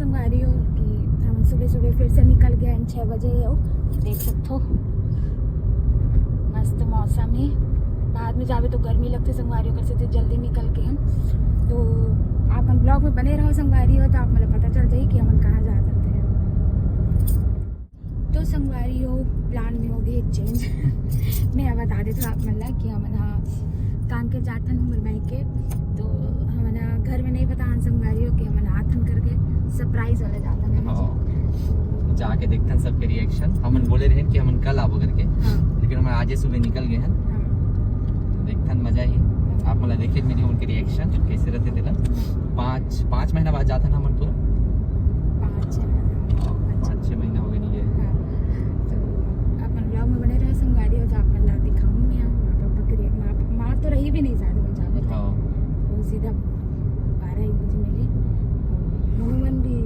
संगवारी हो कि हम सुबह सुबह फिर से निकल गए 6 बजे हो, देख सकते हो मस्त मौसम है। बाद में जावे तो गर्मी लगती संगवारी हो, कर जल्दी निकल के हम तो आप हम ब्लॉग में बने रहो संगवारी हो, तो आप मतलब पता चल जाए कि हम कहाँ जा सकते हैं। तो संगवारी हो प्लान में हो गई चेंज मैं बता देती हूँ आप मतलब कि हम काम के जाथन मुरमई के, तो हम घर में नहीं पता हम संगवारी हो कि हम आथन करके सरप्राइज वाले जाता है जाके देखते हैं सबके रिएक्शन। हमन बोले रहे कि हमन कल आबो करके, लेकिन हम आज सुबह निकल गए हैं। तो देखते हैं मजा ही। आप मतलब देखिए मेरी उनके रिएक्शन कैसे रहते थे ना। 5 महीना बाद जाता ना हमन पूरा 5-6 महीना हो गए नहीं है। तो अपन ब्लॉग में बने रहे संगवारी हो, तो आप मतलब दिखाऊँ मैं माँ पापा की माँ तो रही भी नहीं ज़्यादा बन जावे वो सीधा 12-1 बजे मिली। मन भी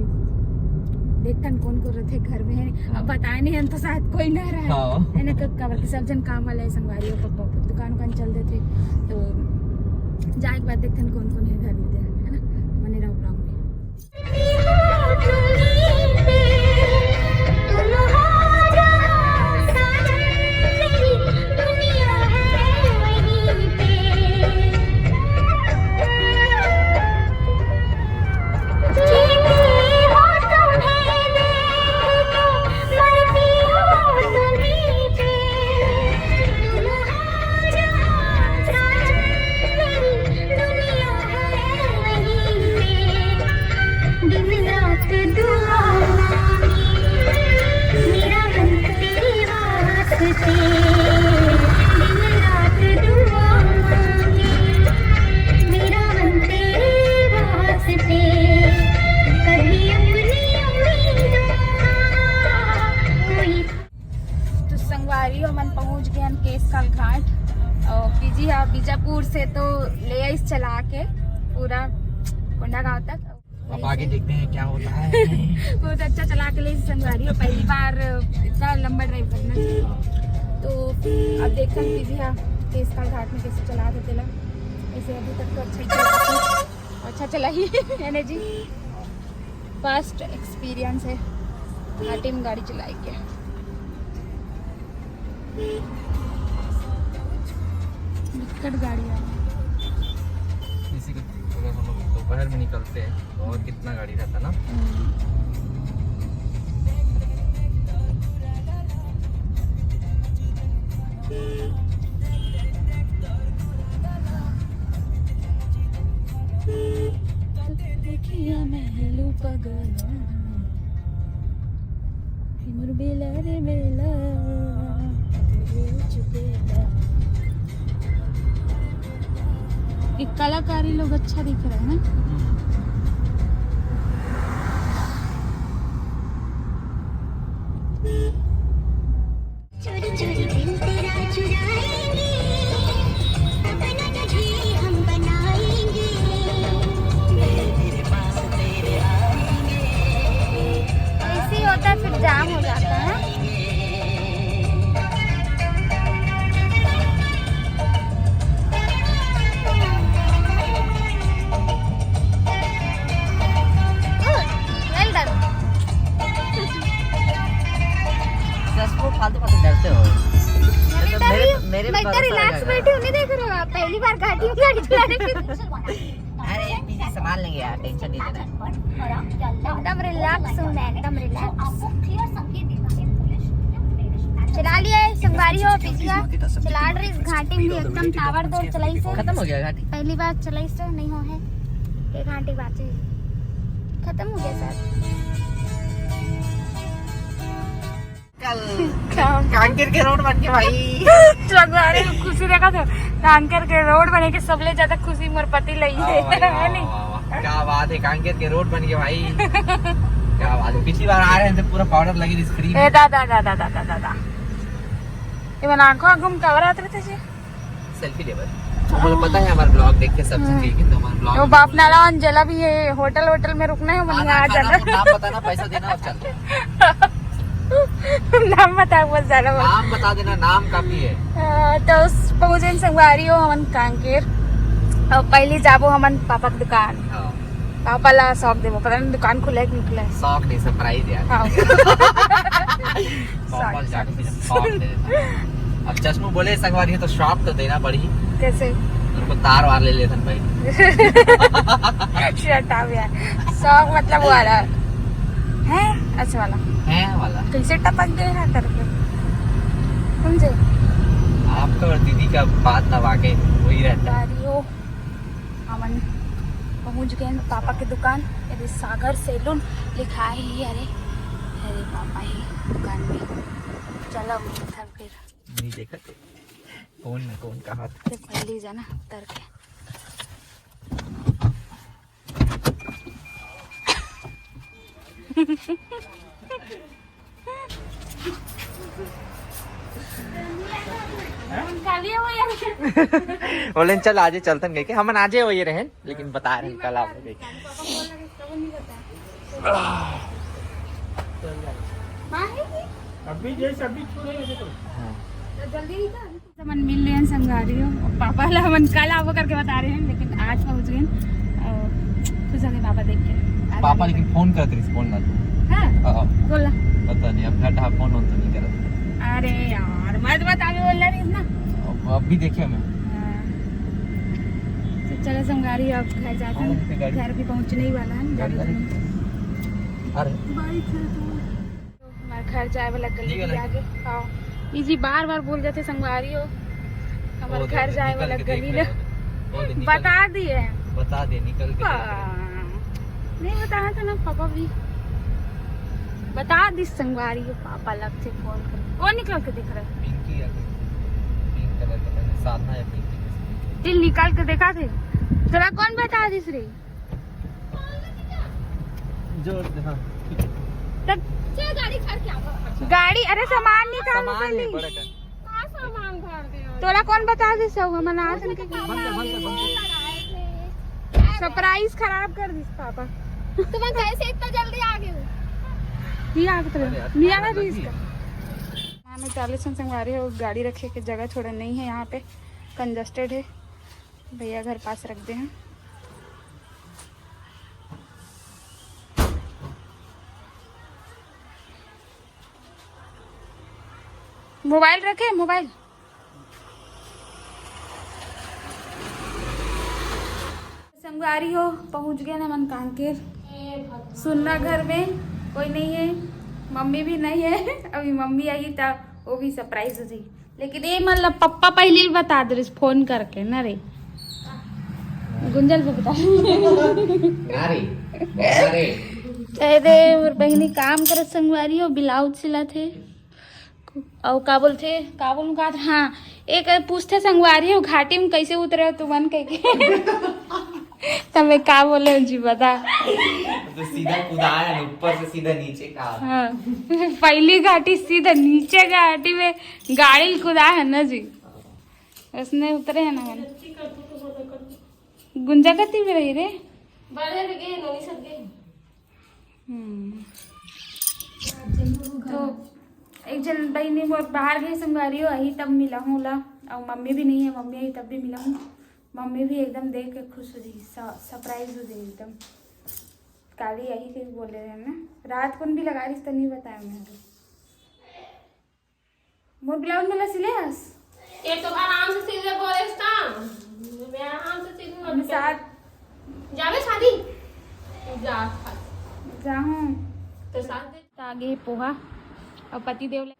देखते कौन कौन रहते घर में है। अब बताए नहीं हम तो शायद कोई ना रहा है ना, कवर के सब जन काम वाले संगवारी हो, पप्पा दुकान चल देते, तो जाए के बाद देखते हैं कौन कौन है घर में, है ना। बने रहो ब्लॉग में। मन पहुंच गए हम केसकाल घाट और पीजी है बीजापुर से, तो ले आई चला के पूरा कोंडागांव तक। अब आगे देखते हैं क्या होता है। बहुत अच्छा चला के ले संगवारी हो, पहली बार इतना लंबा ड्राइव करना चाहिए। तो अब देखते हैं पीजी है केसकाल घाट में कैसे चला देते ला। ऐसे अभी तक तो अच्छा चला ही है ना जी। फर्स्ट एक्सपीरियंस है घाटी में गाड़ी चलाई के। गाड़ी इसी को अगर हम लोग दोपहर में निकलते हैं और कितना गाड़ी रहता ना। एक कलाकारी लोग अच्छा दिख रहा है ना। ऐसे ही होता है, फिर जाम हो जाता है। फालतू डरते हो। मैं तो रिलैक्स बैठी हूँ, नहीं देख रहे हो आप, पहली बार घाटी में गाड़ी चलाने की। अरे पीछे संभाल लेंगे यार, टेंशन नहीं लेना। एकदम रिलैक्स हूँ मैं, एकदम रिलैक्स। चला लिया है संगवारी हो पीछा चला रही घाटी में एकदम टावर दौड़ चलाई से। खत्म हो गया घाटी, पहली बार चलाई से नहीं हो है ये घाटी बात खत्म हो गया सर। कांकेर के रोड बन के भाई संगवारी खुशी देखा तो कांकेर के रोड बने के सबले ज्यादा खुशी मोर पति लई है नहीं। क्या बात है, कांकेर के रोड बन के भाई क्या बात है। पिछली बार आ रहे हैं तो पूरा पाउडर लगी फ्री में। दादा ये बना आंखों कवर आते रहते जी सेल्फी ले भाई। मुझे पता है हमारा ब्लॉग देख के सब ठीक है, तो हमारा ब्लॉग वो बाप नाला अंजला भी है, होटल में रुकना है मन आ जाना। नाम बताना, पैसा देना और चल। नाम बता बहुत ज्यादा नाम बता देना, नाम काफी है। तो पहुंचे संगवारी हो हमन कांकेर और पहली जाबो हमन पापा की दुकान। पापाला शॉक दे, पता नहीं दुकान खुला है कि नहीं खुला है। शॉक नहीं, सरप्राइज यार। हाँ। पापा जाके शॉक दे देता। अब चश्मू बोले संगवारी है तो शॉक तो देना पड़ी। कैसे? उनको तार वार ले लेते भाई। शट अप यार, शॉक मतलब वो वाला है, अच्छा वाला है वाला। कैसे टपक गए ना करके, समझे? आपका और दीदी का बात दबा के वही रहता है। गाड़ियों अमन पहुंच गए हैं पापा की दुकान। अरे सागर सैलून लिखा है ही। अरे अरे पापा ही दुकान में। चलो उधर फिर नहीं देखा थे कौन में कौन कहा था। फिर पहले जाना उतर के। बोले चल आज चलतन गए के हम आज वही रहे, लेकिन बता रहे कल आप गए। अभी जैसे अभी जल्दी मन मिल रहे हैं संगारियों और पापा ला मन कल आवो करके बता रहे हैं, लेकिन आज पहुंच गए। खुश हो गए पापा देख के। पापा लेकिन फोन करते रिस्पॉन्ड ना तू। हाँ बोला पता नहीं अब घटा फोन ऑन तो नहीं करता। अरे यार मत बता भी बोल रही ना। अब भी देखे मैं। तो चलो संगारी अब घर जाते हैं, घर भी पहुंचने ही वाला है। गाड़ी अरे हमारे घर जाए वाला गली के आगे। हाँ जी बार बार बोल जाते संगवारी हो, हमारे घर जाए वाला गली ने बता दिए। बता दे निकल के नहीं बताया था ना पापा भी बता दी संगवारी हो। पापा अलग से फोन कर कौन निकल के दिख रहा है? पिंकी या पिंक कलर का पहले साधना या पिंकी दिल निकाल के देखा थे तेरा कौन बता दिस रे? जो हाँ गाड़ी खड़ क्या गाड़ी? अरे सामान निकाल सामान है बड़ा का। सामान भर दे तोरा कौन बता दे सब हम आज सरप्राइज खराब कर दिस पापा। तुम कैसे इतना जल्दी आ गए हो? ये आगे तो मिया ना रीस का हमें 40 संगवारी हो। गाड़ी रखे के जगह थोड़ा नहीं है, यहाँ पे कंजस्टेड है। भैया घर पास रख दे हैं। मोबाइल रखे मोबाइल संगवारी हो पहुंच गए ना मन कांकेर। सुनना घर में कोई नहीं है, मम्मी भी नहीं है। अभी मम्मी आई था वो भी सरप्राइज हो जाएगी, लेकिन ये मतलब पप्पा पहले बता दे फोन करके ना रे। गुंजल को बता अरे और बहनी काम करे संगवारी हो, ब्लाउज सिला थे और का बोलते का बोलूं का था। हाँ एक पूछते संगवारी हो घाटी में कैसे उतरे तू मन कह के तब का बोले जी बता। तो सीधा कूदाया ऊपर से सीधा नीचे का। हाँ पहली घाटी सीधा नीचे घाटी में गाड़ी कूदा है ना जी, उसने उतरे है ना। मन गुंजा कती में रही रे तो एक जन बहनी बाहर गई संगवारी हो आई तब मिला हूँ ला। और मम्मी भी नहीं है, मम्मी आई तब भी मिला हूँ। मम्मी भी एकदम देख के खुश हो गई, सरप्राइज हो गई एकदम। काली यही के बोले रहे ना रात को भी लगा रही तो नहीं बताया मैं। मोर ब्लाउज में सिलेस ये तो आराम से सीधे बोले मैं आराम से सीधे साथ जावे शादी जा जाऊँ तो साथ दे आगे पोहा और पति देव ना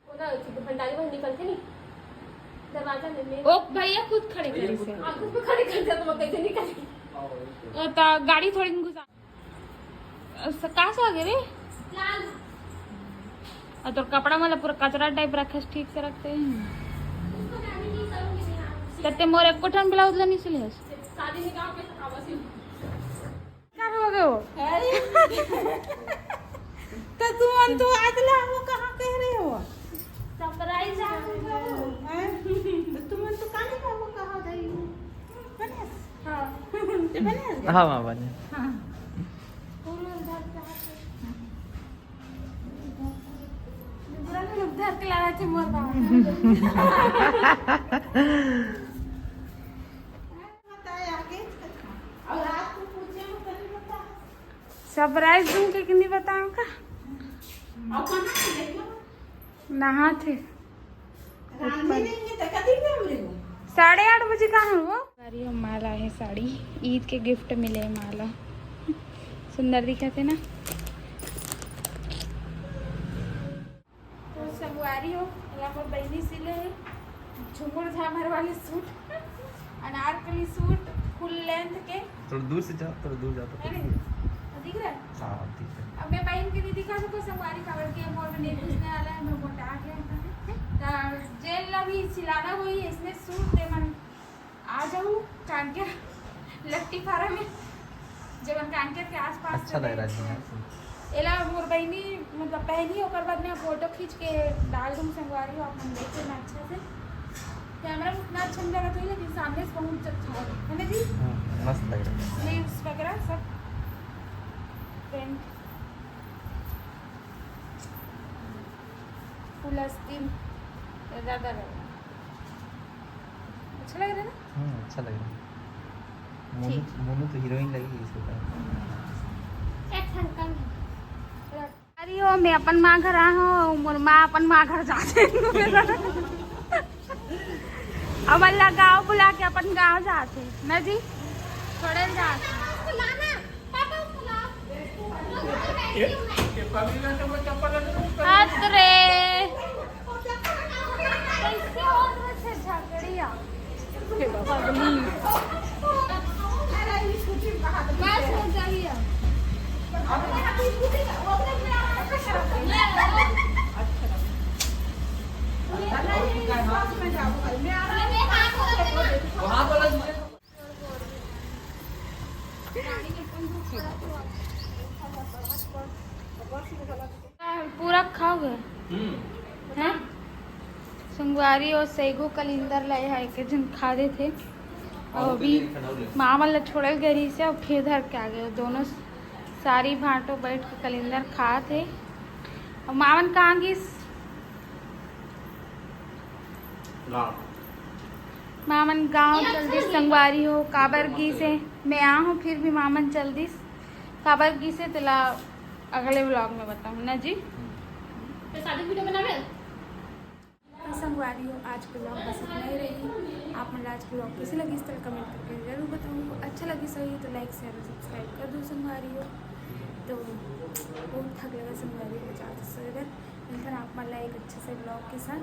भंडारी में निकलते नहीं दरवाजा ले ओ भैया खुद खड़े कर से खुद पे खड़े कर दे तो मैं कैसे निकल तो गाड़ी थोड़ी दिन घुसा कहाँ से आ गए रे? लाल और तो कपड़ा मतलब पूरा कचरा टाइप रखे ठीक से रखते हैं। उसको गाड़ी नहीं करूंगी मैं कहते मोर एक कोठन ब्लाउज लेनी सिले शादी निकाह के सकावसी क्या हो गए हो तो तुम तो आज ला वो कहाँ कह रहे हो? सरप्राइज आ तुम तो काहे का वो कहाँ गई? बनेस हां ते बनेस हाँ माँ बने हां उधर के ला थे मोर बाबा बताया आगे और रात को पूछे वो कल बता सरप्राइज दूं कि नहीं बताऊं का नहा थे 8:30 बजे कहाँ वो साड़ी और माला है साड़ी ईद के गिफ्ट मिले माला सुंदर दिखा थे ना तो संगवारी हो पर बहनी सिले है झुमर झामर वाले suit Anarkali suit full length के थोड़ा दूर से जाओ थोड़ा दूर जाओ अरे दिख रहा है हाँ ठीक है अब मैं बहन के लिए दिखा सकूँ संगवारी खबर के मोर नहीं पूछने वाला है मैं मोटा गया जेल लगी सिलाना हुई इसमें सूट दे मन आ जाऊँ कांकेर लट्टी फारा में जब कांकेर के आसपास अच्छा लग रहा है एला मोर बहनी मतलब पहनी ओकर बाद में फोटो खींच के डाल दूँ संगवारी आप हम देखे ना अच्छा से कैमरा में उतना अच्छा नहीं लगा तो लेकिन सामने से बहुत अच्छा है ना जी मस्त लग रहा है स्लीव्स वगैरह सब पेंट फुल आस्तीन ज़्यादा लग रहा अच्छा लग रहा है ना अच्छा लग रहा है ठीक। मोनू तो हीरोइन लगी इसके ऊपर अरे हो मैं अपन माँ घर आ हूँ मोर माँ अपन माँ घर जाते अब अल्लाह गाँव बुला के अपन गाँव जाते ना जी थोड़े जाते अरे कैसे और से झगड़िया पगली बस हो जाइए पूरा खाओगे हैं संगवारी और सैगो कलिंदर लाए है एक जन खा दे थे और अभी मामा ला छोड़े गरी से और फिर धर के आ गए दोनों सारी भाटो बैठ के कलिंदर खा थे और मामन कहाँ गिस मामन गांव चल दी संगवारी हो काबरगी से मैं आ हूँ फिर भी मामन चल दी काबरगी से तिला अगले व्लॉग में बताऊँ ना जी शादी वीडियो बनावे संगवारी हो आज के व्लॉग बस इतना ही रही आप मतलब आज के व्लॉग कैसे लगी इस तरह कमेंट करके जरूर बताऊँ अच्छा लगी सही तो लाइक शेयर और सब्सक्राइब कर दो संगवारी हो तो बहुत थक लगा संगवारी हो ज़्यादा से अगर आप मतलब एक अच्छे से ब्लॉग के साथ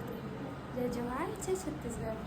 जय जवाहर जय छत्तीसगढ़।